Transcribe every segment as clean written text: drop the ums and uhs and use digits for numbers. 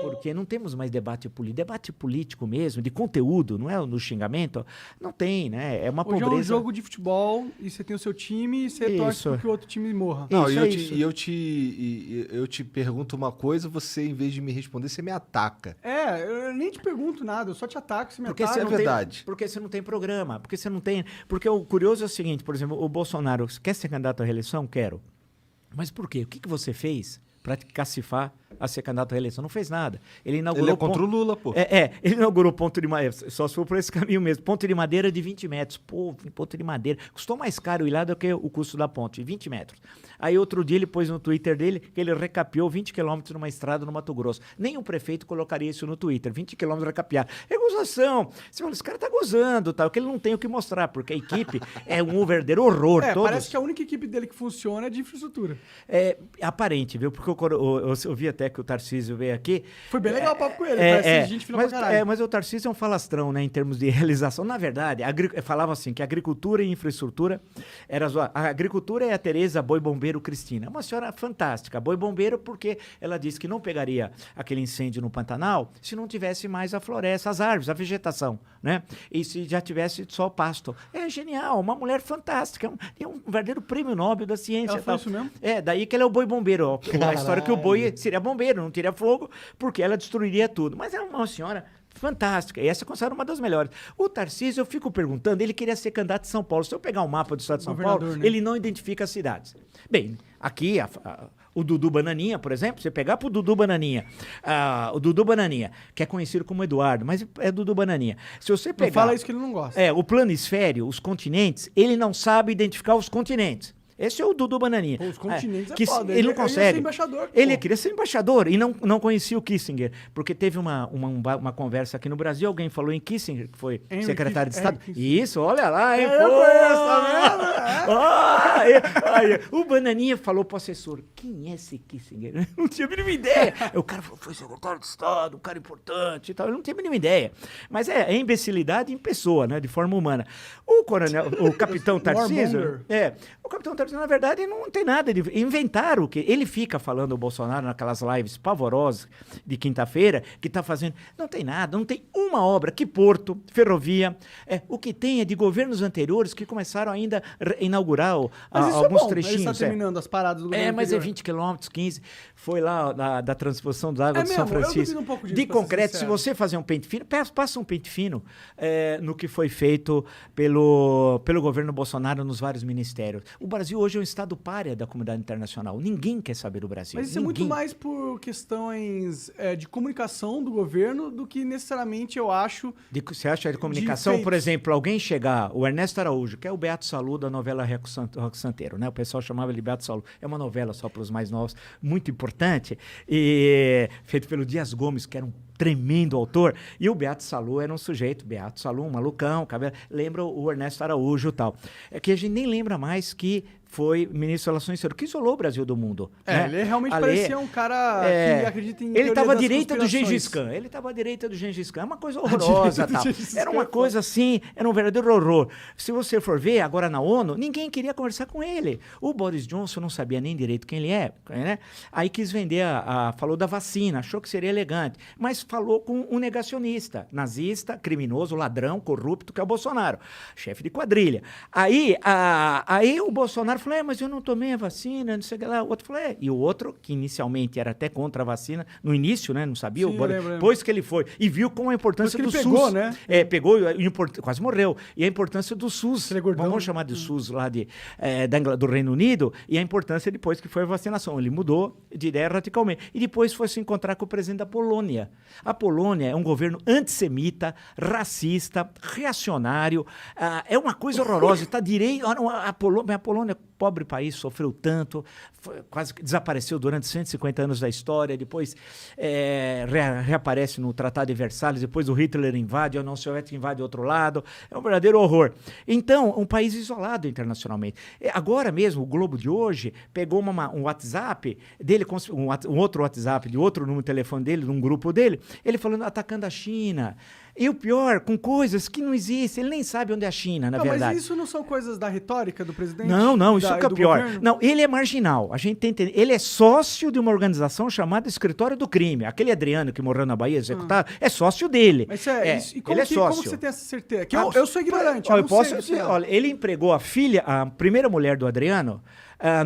Porque não temos mais debate político. Debate político mesmo, de conteúdo, não é no xingamento, não tem, né? É uma Hoje pobreza. é um jogo de futebol e você tem o seu time e você torce para que o outro time morra. Não, Isso, eu te pergunto uma coisa, você, em vez de me responder, você me ataca. Eu nem te pergunto nada, eu só te ataco, você me Porque ataca. você não verdade. tem, porque você não tem programa, porque você não tem. Porque o curioso é o seguinte, por exemplo, o Bolsonaro quer ser candidato à reeleição? Quero. Mas por quê? O que você fez para cacifar a ser candidato à reeleição? Não fez nada. Ele inaugurou... Ele é contra o Lula, pô. Ele inaugurou ponto de madeira, só se for por esse caminho mesmo, ponto de madeira de 20 metros. Pô, ponto de madeira. Custou mais caro ir lá do que o custo da ponte, 20 metros. Aí outro dia ele pôs no Twitter dele que ele recapeou 20 quilômetros numa estrada no Mato Grosso. Nenhum prefeito colocaria isso no Twitter, 20 quilômetros recapear. É gozação. Você fala, esse cara tá gozando, tal, que ele não tem o que mostrar, porque a equipe é um verdadeiro horror. Parece que a única equipe dele que funciona é de infraestrutura. É aparente, viu? Porque eu vi até que o Tarcísio veio aqui. Foi bem legal o papo com ele, parece gente fina pra caralho. Mas o Tarcísio é um falastrão, né, em termos de realização. Na verdade, falavam assim, que agricultura e infraestrutura a agricultura é a Tereza Boi Bombeiro Cristina. É uma senhora fantástica. Boi Bombeiro porque ela disse que não pegaria aquele incêndio no Pantanal se não tivesse mais a floresta, as árvores, a vegetação, né? E se já tivesse só o pasto. É genial, uma mulher fantástica. É um verdadeiro prêmio Nobel da ciência. Ela falou isso mesmo? Daí que ela é o boi bombeiro. A história que o boi seria bombeiro, não teria fogo, porque ela destruiria tudo. Mas é uma senhora fantástica. E essa é considerada uma das melhores. O Tarcísio, eu fico perguntando, ele queria ser candidato de São Paulo. Se eu pegar um mapa do estado de São Paulo, né? ele não identifica as cidades. Bem, aqui o Dudu Bananinha, por exemplo, você pegar pro Dudu Bananinha, o Dudu Bananinha, que é conhecido como Eduardo, mas é Dudu Bananinha. Se você pegar... Não fala isso que ele não gosta. O planisfério, os continentes, ele não sabe identificar os continentes. Esse é o Dudu Bananinha. Pô, os continentes que foda. ele não consegue. Ele ia ser embaixador. Ele queria ser embaixador e não conhecia o Kissinger. Porque teve uma conversa aqui no Brasil, alguém falou em Kissinger, que foi secretário de Estado. Isso, olha lá, hein? Eu conheço, tá vendo? O Bananinha falou pro assessor, quem é esse Kissinger? Eu não tinha a mínima ideia. O cara falou, foi secretário de Estado, um cara importante e tal. Eu não tinha a mínima ideia. Mas é imbecilidade em pessoa, né? De forma humana. O capitão Tarcísio... O capitão Tarcísio, na verdade, não tem nada de... Inventaram o que... Ele fica falando, o Bolsonaro, naquelas lives pavorosas de quinta-feira, que está fazendo... Não tem nada, não tem uma obra. Que porto, ferrovia... O que tem é de governos anteriores que começaram ainda a inaugurar alguns trechinhos. Ele está terminando as paradas do governo mas anterior. 20 quilômetros, 15. Foi lá da transposição da água de São Francisco. Eu duvido um pouco disso, de concreto, se você fazer um pente fino, passa um pente fino no que foi feito pelo governo Bolsonaro nos vários ministérios. O Brasil hoje é um estado pária da comunidade internacional. Ninguém quer saber do Brasil. Mas isso é muito mais por questões de comunicação do governo do que necessariamente, eu acho... Você acha de comunicação? Por exemplo, alguém chegar... O Ernesto Araújo, que é o Beato Salu da novela Roque Santeiro, né? O pessoal chamava ele Beato Salu. É uma novela só para os mais novos, muito importante, e feito pelo Dias Gomes, que era um tremendo autor, e o Beato Salu era um sujeito, Beato Salu, um malucão, cabelo, lembra o Ernesto Araújo e tal. É que a gente nem lembra mais que foi ministro das Relações Exteriores, que isolou o Brasil do mundo. Né? Ele realmente parecia um cara que acredita em Ele estava à direita do Gengis Khan. Ele estava à direita do Gengis Khan. É uma coisa horrorosa. Tal. Era uma coisa assim, era um verdadeiro horror. Se você for ver, agora na ONU, ninguém queria conversar com ele. O Boris Johnson não sabia nem direito quem ele é. Né? Aí quis vender, falou da vacina, achou que seria elegante. Mas falou com um negacionista, nazista, criminoso, ladrão, corrupto, que é o Bolsonaro. Chefe de quadrilha. Aí o Bolsonaro falou, mas eu não tomei a vacina, não sei o que lá. O outro falou, E o outro, que inicialmente era até contra a vacina, no início, né, não sabia, depois que ele foi, e viu com a importância do SUS. Pegou, né? Pegou, quase morreu. E a importância do SUS, vamos chamar de SUS lá do Reino Unido, e a importância depois que foi a vacinação. Ele mudou de ideia radicalmente. E depois foi se encontrar com o presidente da Polônia. A Polônia é um governo antissemita, racista, reacionário, é uma coisa horrorosa. Está direito. A Polônia, pobre país, sofreu tanto, quase que desapareceu durante 150 anos da história, depois reaparece no Tratado de Versalhes, depois o Hitler invade, a União Soviética invade outro lado, é um verdadeiro horror. Então, um país isolado internacionalmente. Agora mesmo, o Globo de hoje pegou um WhatsApp dele, um outro WhatsApp, de outro número de telefone dele, de um grupo dele, ele falando, atacando a China. E o pior, com coisas que não existem. Ele nem sabe onde é a China, na verdade. Mas isso não são coisas da retórica do presidente? Não, isso que é o pior. Governo? Não, ele é marginal. A gente tem que entender. Ele é sócio de uma organização chamada Escritório do Crime. Aquele Adriano que morreu na Bahia, executado, é sócio dele. Mas e ele é sócio. Como você tem essa certeza? Que eu sou ignorante. Olha, eu posso dizer, olha, ele empregou a filha, a primeira mulher do Adriano,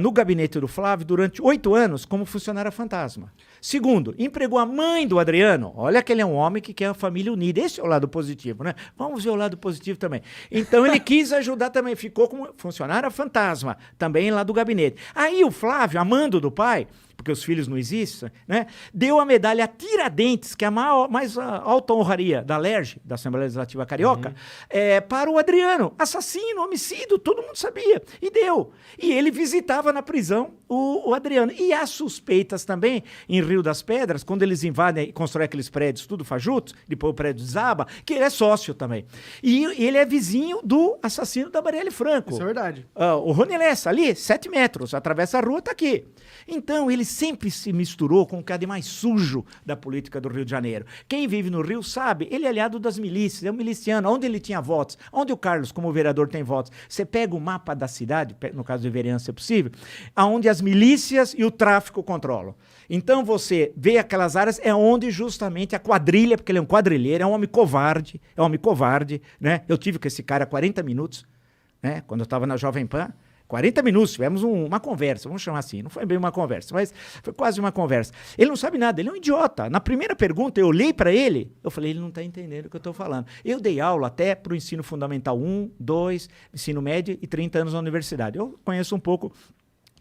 no gabinete do Flávio durante 8 anos como funcionária fantasma. Segundo, empregou a mãe do Adriano. Olha que ele é um homem que quer a família unida. Esse é o lado positivo, né? Vamos ver o lado positivo também. Então ele quis ajudar também, ficou como funcionária fantasma, também lá do gabinete. Aí o Flávio, amando do pai, porque os filhos não existem, né? Deu a medalha Tiradentes, que é a mais alta honraria da LERJ, da Assembleia Legislativa Carioca, para o Adriano. Assassino, homicídio, todo mundo sabia. E deu. E ele visitava na prisão o Adriano. E há suspeitas também, em Rio das Pedras, quando eles invadem e constroem aqueles prédios tudo fajutos, depois o prédio desaba, que ele é sócio também. E ele é vizinho do assassino da Marielle Franco. Isso é verdade. O Rony Lessa, ali, 7 metros, atravessa a rua, está aqui. Então, ele sempre se misturou com o que há de mais sujo da política do Rio de Janeiro. Quem vive no Rio sabe, ele é aliado das milícias, é um miliciano. Onde ele tinha votos? Onde o Carlos, como vereador, tem votos? Você pega o mapa da cidade, no caso de vereança é possível, aonde as milícias e o tráfico controlam. Então, você vê aquelas áreas, é onde justamente a quadrilha, porque ele é um quadrilheiro, é um homem covarde, né? Eu tive com esse cara 40 minutos, né? Quando eu estava na Jovem Pan, 40 minutos, tivemos uma conversa, vamos chamar assim, não foi bem uma conversa, mas foi quase uma conversa. Ele não sabe nada, ele é um idiota. Na primeira pergunta, eu olhei para ele, eu falei, ele não está entendendo o que eu estou falando. Eu dei aula até para o ensino fundamental 1, 2, ensino médio e 30 anos na universidade. Eu conheço um pouco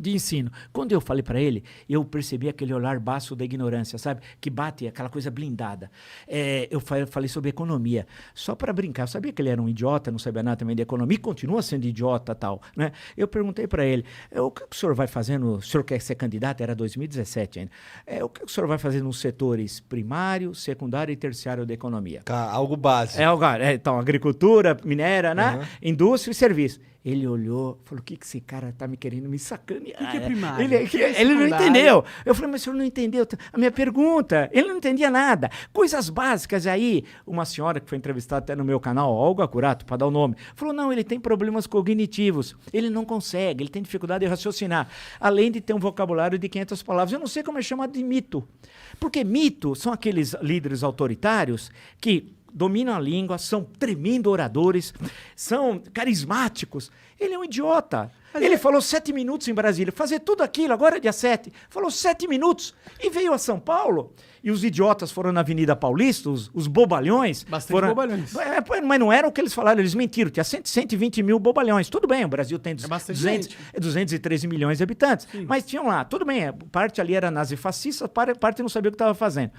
de ensino. Quando eu falei para ele, eu percebi aquele olhar baço da ignorância, sabe? Que bate aquela coisa blindada. Eu falei sobre economia. Só para brincar, eu sabia que ele era um idiota, não sabia nada também de economia, e continua sendo idiota tal, né? Eu perguntei para ele, o que o senhor vai fazer o senhor quer ser candidato? Era 2017 ainda. O que o senhor vai fazer nos setores primário, secundário e terciário da economia? Algo básico. Então, agricultura, minério, né? Indústria e serviço. Ele olhou, falou, o que esse cara tá me querendo me sacanear? O que é primário? Ele não entendeu. Eu falei, mas o senhor não entendeu a minha pergunta? Ele não entendia nada. Coisas básicas. Aí, uma senhora que foi entrevistada até no meu canal, Olga Curato, para dar o nome, falou, não, ele tem problemas cognitivos. Ele não consegue, ele tem dificuldade de raciocinar. Além de ter um vocabulário de 500 palavras. Eu não sei como é chamado de mito. Porque mito são aqueles líderes autoritários que dominam a língua, são tremendo oradores, são carismáticos. Ele é um idiota. Ele falou 7 minutos em Brasília, fazer tudo aquilo, agora é dia 7. Falou 7 minutos e veio a São Paulo. E os idiotas foram na Avenida Paulista, os bobalhões. Bastante bobalhões. Mas não era o que eles falaram, eles mentiram. Tinha 120 mil bobalhões. Tudo bem, o Brasil tem 213 milhões de habitantes. Sim. Mas tinham lá, tudo bem, parte ali era nazifascista, parte não sabia o que estava fazendo.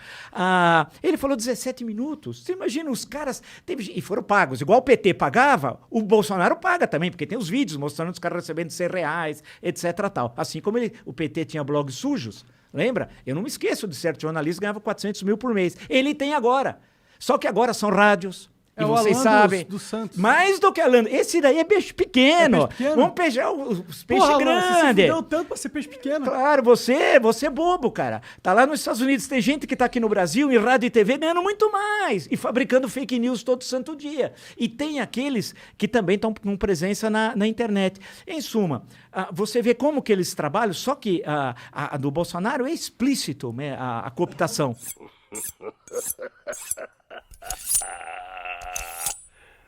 Ele falou 17 minutos. Você imagina, os caras... e foram pagos. Igual o PT pagava, o Bolsonaro paga também, porque tem os vídeos mostrando os caras recebendo R$100, etc. Tal. Assim como o PT tinha blogs sujos. Lembra? Eu não me esqueço de certo jornalista que ganhava 400 mil por mês. Ele tem agora. Só que agora são rádios. E vocês sabem. Do Santos. Mais do que Alan. Esse daí é peixe pequeno. Vamos pegar os peixes grandes. Você deu tanto pra ser peixe pequeno. Claro, você é bobo, cara. Tá lá nos Estados Unidos, tem gente que tá aqui no Brasil, em rádio e TV, ganhando muito mais. E fabricando fake news todo santo dia. E tem aqueles que também estão com presença na internet. Em suma, você vê como que eles trabalham, só que a do Bolsonaro é explícito, né, a cooptação.